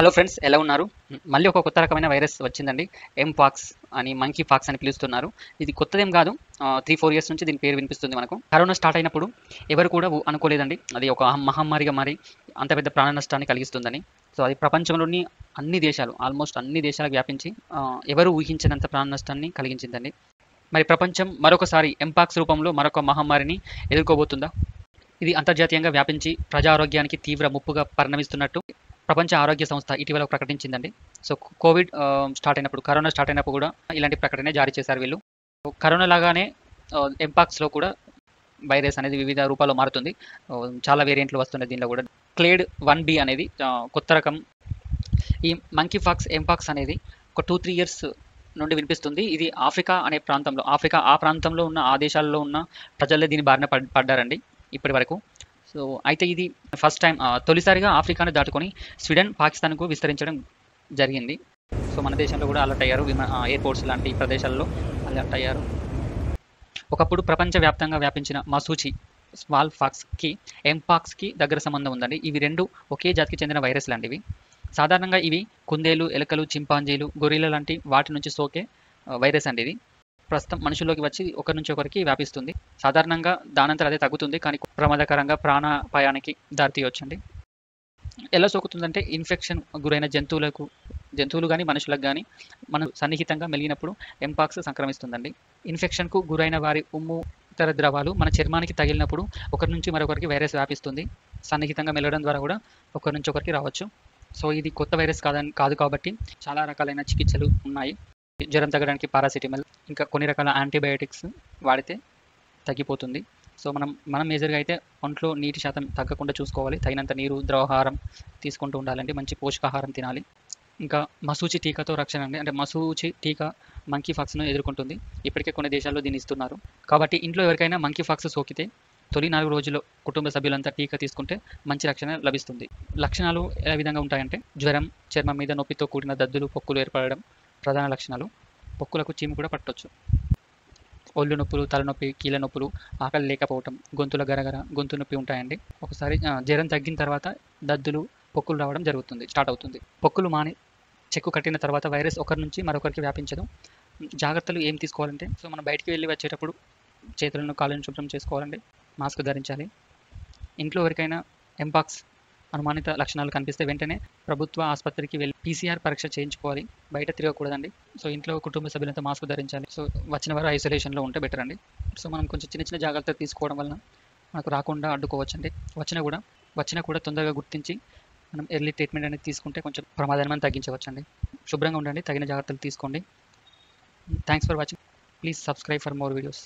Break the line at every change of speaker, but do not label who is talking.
Hello friends, ఎలా ఉన్నారు? మళ్ళీ ఒక కొత్త రకమైన వైరస్ వచ్చిందండి. ఎంపాక్స్ అని, మంకీ పాక్స్ అని పిలుస్తున్నారు. ఇది కొత్తదేం కాదు. 3-4 ఇయర్స్ నుంచి దీని పేరు వినిపిస్తుంది మనకు. కరోనా స్టార్ట్ అయినప్పుడు ఎవరు కూడా అనుకోలేదండి అది ఒక మహమ్మారిగా మారి అంత పెద్ద ప్రాణ నష్టాన్ని కలిగిస్తుందని. సో అది ప్రపంచంలోని అన్ని దేశాలు, ఆల్మోస్ట్ అన్ని దేశాలకు వ్యాపించి ఎవరు ఊహించినంత ప్రాణ నష్టాన్ని కలిగించిందండి. మరి ప్రపంచం మరొకసారి ఎంపాక్స్ రూపంలో మరొక మహమ్మారిని ఎదుర్కోబోతుందా? ఇది అంతర్జాతీయంగా వ్యాపించి ప్రజా ఆరోగ్యానికి తీవ్ర ముప్పుగా పరిణమిస్తున్నట్టు ప్రపంచ ఆరోగ్య సంస్థ ఇటీవల ప్రకటించిందండి. సో కోవిడ్ స్టార్ట్ అయినప్పుడు, కరోనా స్టార్ట్ అయినప్పుడు కూడా ఇలాంటి ప్రకటన జారీ చేశారు వీళ్ళు. కరోనా లాగానే ఎంపాక్స్లో కూడా వైరస్ అనేది వివిధ రూపాల్లో మారుతుంది. చాలా వేరియంట్లు వస్తున్నాయి దీనిలో కూడా. క్లేడ్ 1B అనేది కొత్త రకం. ఈ మంకీ పాక్స్, ఎంపాక్స్ అనేది ఒక 2-3 ఇయర్స్ నుండి వినిపిస్తుంది. ఇది ఆఫ్రికా అనే ప్రాంతంలో, ఆ ప్రాంతంలో ఉన్న ఆ దేశాల్లో ఉన్న ప్రజలే దీని బారిన పడ్డారండి ఇప్పటి వరకు. సో అయితే ఇది ఫస్ట్ టైం, తొలిసారిగా ఆఫ్రికాను దాటుకొని స్వీడన్, పాకిస్తాన్కు విస్తరించడం జరిగింది. సో మన దేశంలో కూడా అలర్ట్ అయ్యారు. ఎయిర్పోర్ట్స్ లాంటి ప్రదేశాల్లో అలర్ట్ అయ్యారు. ఒకప్పుడు ప్రపంచవ్యాప్తంగా వ్యాపించిన మసూచి స్మాల్ పాక్స్కి, ఎంపాక్స్కి దగ్గర సంబంధం ఉందండి. ఇవి రెండు ఒకే జాతికి చెందిన వైరస్ లాంటివి. సాధారణంగా ఇవి కుందేలు, ఎలుకలు, చింపాంజీలు, గొరిల్ల లాంటి వాటి నుంచి సోకే వైరస్ అండి. ఇది ప్రస్తుతం మనుషుల్లోకి వచ్చి ఒకరి నుంచి ఒకరికి వ్యాపిస్తుంది. సాధారణంగా దానంతరం అదే తగ్గుతుంది, కానీ ప్రమాదకరంగా ప్రాణాపాయానికి దారితీయవచ్చండి. ఎలా సోకుతుందంటే ఇన్ఫెక్షన్ గురైన జంతువులు కానీ మనుషులకు కానీ మనం సన్నిహితంగా మెలిగినప్పుడు ఎంపాక్స్ సంక్రమిస్తుందండి. ఇన్ఫెక్షన్కు గురైన వారి ఉమ్ము, ఇతర ద్రవాలు మన చర్మానికి తగిలినప్పుడు ఒకరి నుంచి మరొకరికి వైరస్ వ్యాపిస్తుంది. సన్నిహితంగా మెలగడం ద్వారా కూడా ఒకరి నుంచి ఒకరికి రావచ్చు. సో ఇది కొత్త వైరస్ కాదు కాబట్టి చాలా రకాలైన చికిత్సలు ఉన్నాయి. జ్వరం తగ్గడానికి పారాసిటమాల్, ఇంకా కొన్ని రకాల యాంటీబయాటిక్స్ వాడితే తగ్గిపోతుంది. సో మనం మేజర్గా అయితే ఒంట్లో నీటి శాతం తగ్గకుండా చూసుకోవాలి. తగినంత నీరు, ద్రవాహారం తీసుకుంటూ ఉండాలండి. మంచి పోషకాహారం తినాలి. ఇంకా మసూచి టీకాతో రక్షణ అండి. అంటే మసూచి టీకా మంకీ పాక్స్ను ఎదుర్కొంటుంది. ఇప్పటికే కొన్ని దేశాల్లో దీన్ని ఇస్తున్నారు. కాబట్టి ఇంట్లో ఎవరికైనా మంకీ పాక్స్ సోకితే తొలి 4 రోజుల్లో కుటుంబ సభ్యులంతా టీకా తీసుకుంటే మంచి రక్షణ లభిస్తుంది. లక్షణాలు ఏ విధంగా ఉంటాయంటే జ్వరం, చర్మం మీద నొప్పితో కూడిన దద్దులు, పొక్కులు ఏర్పడడం ప్రధాన లక్షణాలు. పొక్కులకు చీము కూడా పట్టొచ్చు. ఒళ్ళు నొప్పులు, తలనొప్పి, కీళ్ళ నొప్పులు, ఆకలి లేకపోవటం, గొంతుల గరగర, గొంతు నొప్పి ఉంటాయండి. ఒకసారి జ్వరం తగ్గిన తర్వాత దద్దులు, పొక్కులు రావడం స్టార్ట్ అవుతుంది. పొక్కులు మాని చెక్కు కట్టిన తర్వాత వైరస్ ఒకరి నుంచి మరొకరికి వ్యాపించదు. జాగ్రత్తలు ఏం తీసుకోవాలంటే, సో మనం బయటికి వెళ్ళి వచ్చేటప్పుడు చేతులను, కాళ్ళను శుభ్రం చేసుకోవాలండి. మాస్క్ ధరించాలి. ఇంట్లో ఎవరికైనా ఎంపాక్స్ అనుమానిత లక్షణాలు కనిపిస్తే వెంటనే ప్రభుత్వ ఆసుపత్రికి వెళ్ళి PCR పరీక్ష చేయించుకోవాలి. బయట తిరగకూడదండి. సో ఇంట్లో కుటుంబ సభ్యులంతా మాస్క్ ధరించాలి. సో వచ్చిన వారు ఐసోలేషన్లో ఉంటే బెటర్ అండి. సో మనం కొంచెం చిన్న జాగ్రత్తలు తీసుకోవడం వలన మనకు రాకుండా అడ్డుకోవచ్చండి. వచ్చినా కూడా తొందరగా గుర్తించి మనం ఎర్లీ ట్రీట్మెంట్ అనేది తీసుకుంటే కొంచెం ప్రమాదాన్ని మనం తగ్గించవచ్చండి. శుభ్రంగా ఉండండి, తగిన జాగ్రత్తలు తీసుకోండి. Thanks for watching. Please subscribe for more videos.